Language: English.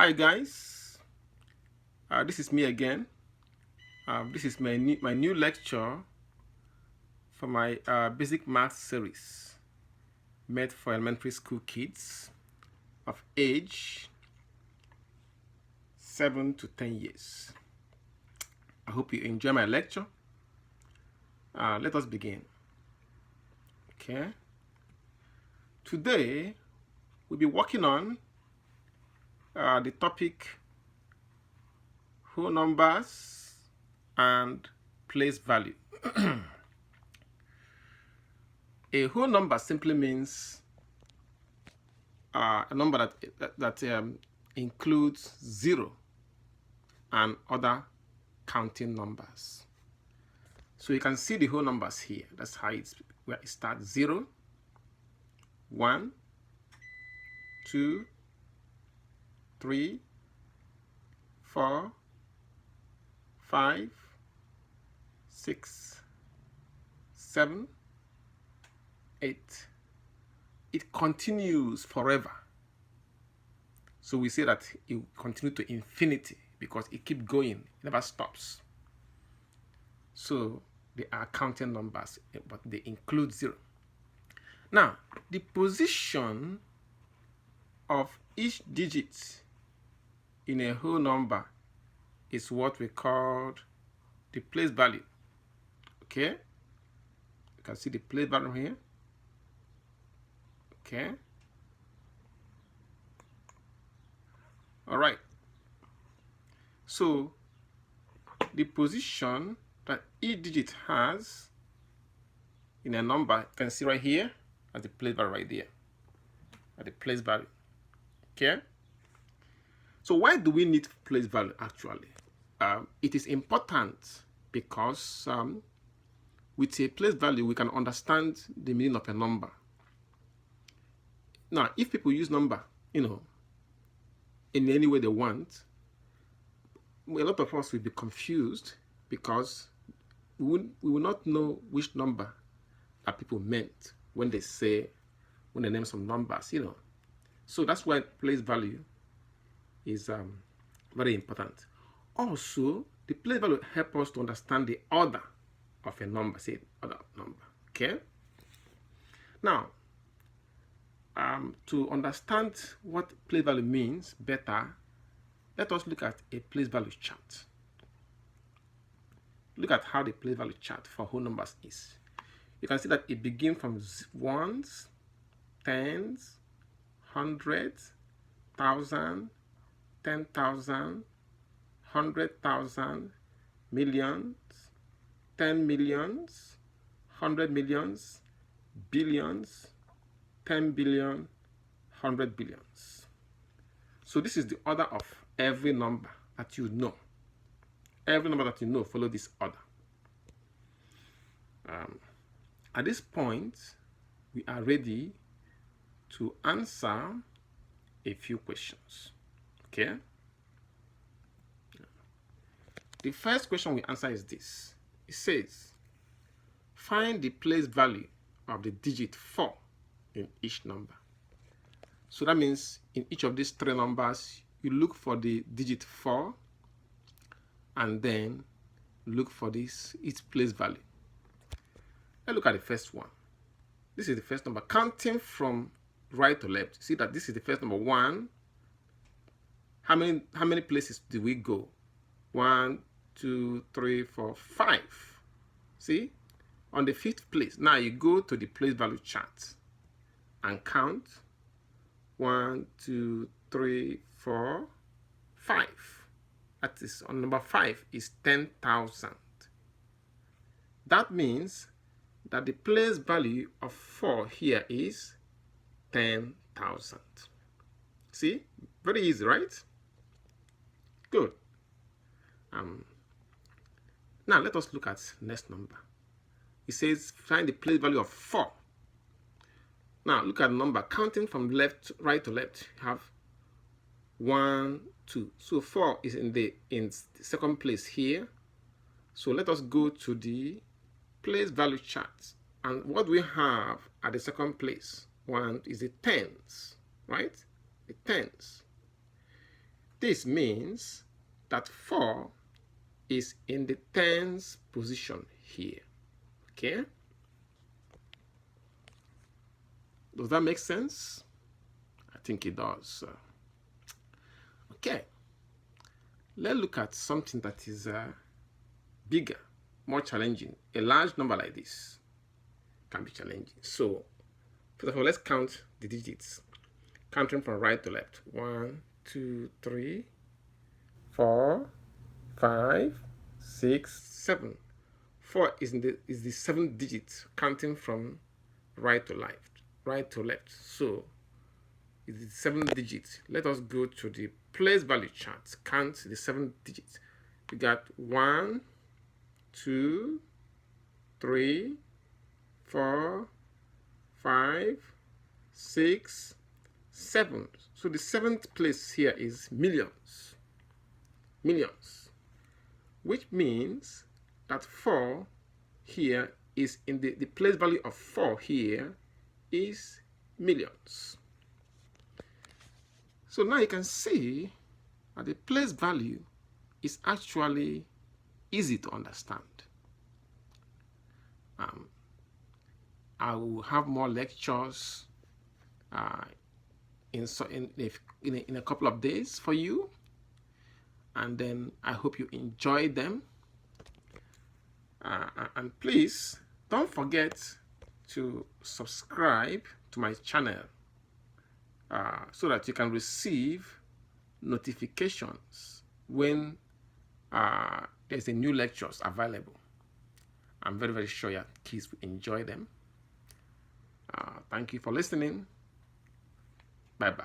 Hi guys, this is me again. This is my new lecture for my basic math series made for elementary school kids of age 7 to 10 years. I hope you enjoy my lecture. Let us begin. Okay. Today we'll be working on the topic whole numbers and place value. A whole number simply means a number that includes 0 and other counting numbers. So you can see the whole numbers here. That's how where it starts: 0, 1, 2, 3, 4, 5, 6, 7, 8. It continues forever. So we say that it will continue to infinity because it keeps going, it never stops. So they are counting numbers, but they include 0. Now, the position of each digit in a whole number is what we call the place value. Okay? You can see the place value here. Okay? All right. So the position that each digit has in a number, you can see right here at the place value right there. At the place value. Okay? So why do we need place value actually? It is important because with a place value we can understand the meaning of a number. Now, if people use number, in any way they want, a lot of us will be confused because we will not know which number that people meant when they name some numbers, So that's why place value is very important. Also, the place value helps us to understand the order of a number, say order number. Okay. Now, to understand what place value means better, let us look at a place value chart. Look at how the place value chart for whole numbers is. You can see that it begins from ones, tens, hundreds, thousand, 10,000, 100,000, millions, 10 millions, 100 millions, billions, 10 billion, 100 billions. So this is the order of every number that you know. Every number that you know follow this order. At this point, we are ready to answer a few questions. Okay? The first question we answer is this. It says, find the place value of the digit 4 in each number. So that means in each of these 3 numbers, you look for the digit 4 and then look for its place value. Let's look at the first one. This is the first number. Counting from right to left, see that this is the first number, 1. How many places do we go? 1, 2, 3, 4, 5. See? On the 5th place, now you go to the place value chart and count 1, 2, 3, 4, 5. That is on number 5 is 10,000. That means that the place value of 4 here is 10,000. See? Very easy, right? Good. Now let us look at next number. It says find the place value of 4. Now look at the number. Counting from right to left, you have 1, 2. So 4 is in the second place here. So let us go to the place value chart. And what we have at the second place, 1 is the tens, right? The tens. This means that 4 is in the tens position here. Okay? Does that make sense? I think it does. Okay. Let's look at something that is bigger, more challenging. A large number like this can be challenging. So, first of all, let's count the digits. Counting from right to left. 1, 2, 3, 4, 5, 6, 7. 4 is the seventh digit, counting from right to left. So it's the seventh digit. Let us go to the place value chart. Count the seventh digit. We got 1, 2, 3, 4, 5, 6, 7. So the seventh place here is millions. Millions. Which means that 4 here is in the place value of 4 here is millions. So now you can see that the place value is actually easy to understand. I will have more lectures in a couple of days for you, and then I hope you enjoy them. And please don't forget to subscribe to my channel so that you can receive notifications when there's a new lectures available. I'm very, very sure your kids will enjoy them. Thank you for listening. Bye-bye.